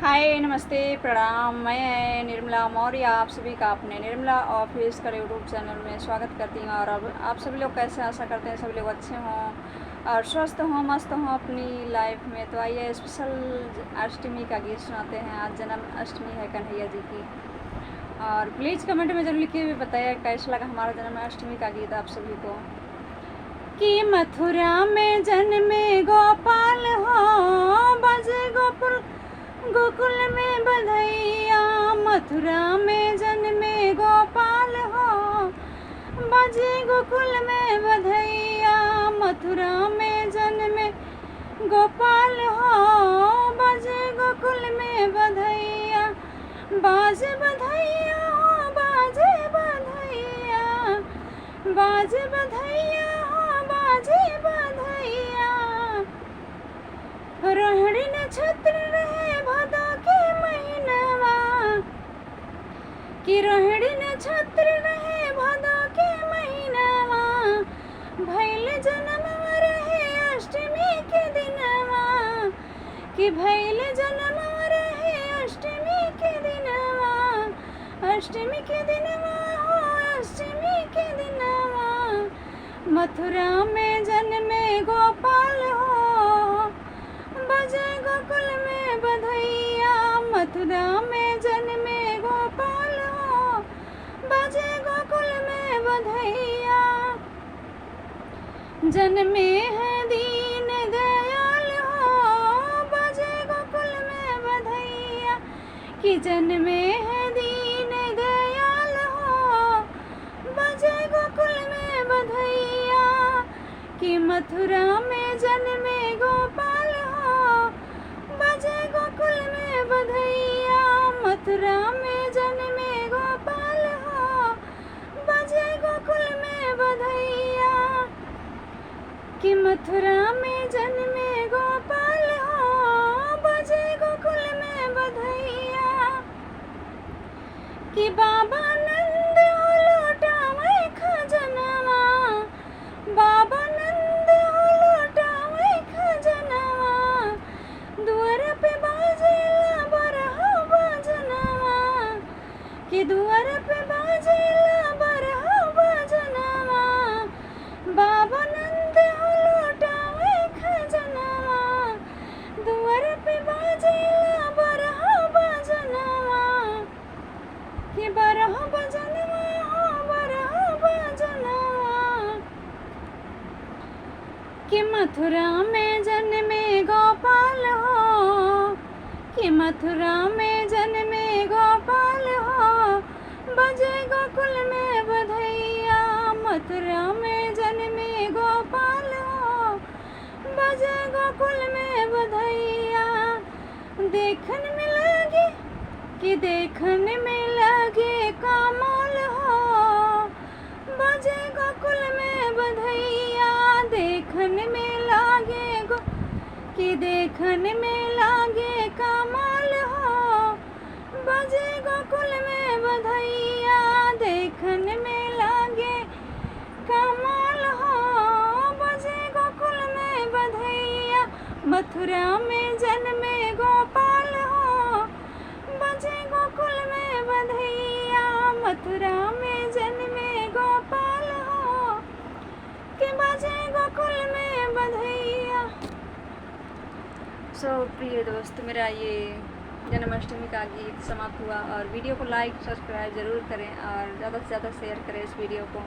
हाय नमस्ते प्रणाम। मैं निर्मला मौर्य आप सभी का अपने निर्मला ऑफिस का यूट्यूब चैनल में स्वागत करती हूँ। और अब आप सभी लोग कैसे, आशा करते हैं सभी लोग अच्छे हों और स्वस्थ हों, मस्त हों अपनी लाइफ में। तो आइए स्पेशल अष्टमी का गीत सुनाते हैं। आज जन्म अष्टमी है कन्हैया जी की। और प्लीज़ कमेंट में जरूर लिखिए हुए बताइए कैसा लगा हमारा जन्म अष्टमी का गीत आप सभी को। कि मथुरा में जन्मे गोपाल हो, बजे गोकुल में बधैया। मथुरा में जन्मे गोपाल हो, बजे गोकुल में बधैया। मथुरा में जन्मे गोपाल हो, बजे गोकुल में बधैया। बाजे बधैया हो, बाजे बधैया, बाजे बधैया हो, बाजे बधैया। रोहिणी नक्षत्र रहे भादो के महीनवा, कि रोहिणी नक्षत्र रहे भादो के महीनवा। भैल जन्म रहे अष्टमी के दिनवा, कि भैल जन्म रहे अष्टमी के दिनवा। अष्टमी के दिनवा हो, अष्टमी के दिनवा। मथुरा में जन्मे गोपाल हो, बजे गोकुल में बधैया। मथुरा में जन्मे गोपाल हो, बजे गोकुल में बधैया। जन्मे है दीन दयाल हो, बजे गोकुल में बधैया। कि जन्मे है दीन दयाल हो, बजे गोकुल में बधैया। कि मथुरा में जन्मे गोपाल हो, बजे गोकुल में बधैया। मथुरा में जन्मे गोपाल हो, बजे गोकुल में बधैया। कि मथुरा में जन्मे गोपाल हो, बजे गोकुल में बधैया। कि बाबा नंद हो लौटावे खजनवा, बाबा नंद हो लौटावे खजनवा। दुआर पे बाजेला बरहा बजनवा, कि दुआर पे बाजेला बरहा बजनवा। बाबा नंद हो लौटावे खजनवा, दुआर पे बाजेला बरहा बजनवा। कि बरहा बजनवा हो, बरहा बजनवा। कि मथुरा में जन्मे गोपाल हो, कि मथुरा में जन्मे गोपाल हो, बजे गोकुल में बधैया। मथुरा में जन्मे गोपाल हो, बजे गोकुल में बधैया। देखन में लगे, कि देखन में लगे कमाल हो, बजे गोकुल में बधैया। देखन में लागे कि देखन में लागे कमाल हो, बजे गोकुल में बधैया। देखन में लागे कमाल हो, बजे गोकुल में बधैया। मथुरा में जन्मे गोपाल हो, बजे गोकुल में बधैया। मथुरा में जन्मे गोपाल हो, कि बजे गोकुल में बधैया। सो प्रिय दोस्त, मेरा ये जन्माष्टमी का गीत समाप्त हुआ। और वीडियो को लाइक सब्सक्राइब ज़रूर करें और ज़्यादा से ज़्यादा शेयर करें इस वीडियो को।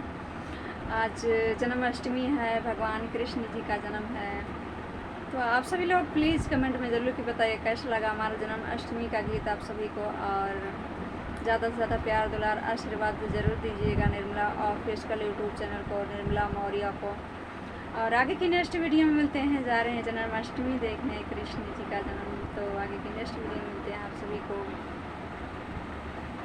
आज जन्माष्टमी है, भगवान कृष्ण जी का जन्म है। तो आप सभी लोग प्लीज़ कमेंट में ज़रूर कि बताइए कैसा लगा हमारा जन्माष्टमी का गीत आप सभी को। और ज़्यादा से ज़्यादा प्यार दुलार आशीर्वाद ज़रूर दीजिएगा निर्मला ऑफिशियल यूट्यूब चैनल को, निर्मला मौर्य को। और आगे की नेक्स्ट वीडियो में मिलते हैं। जा रहे हैं जन्माष्टमी देखने कृष्ण जी का जन्म। तो आगे की नेक्स्ट वीडियो में मिलते हैं आप सभी को।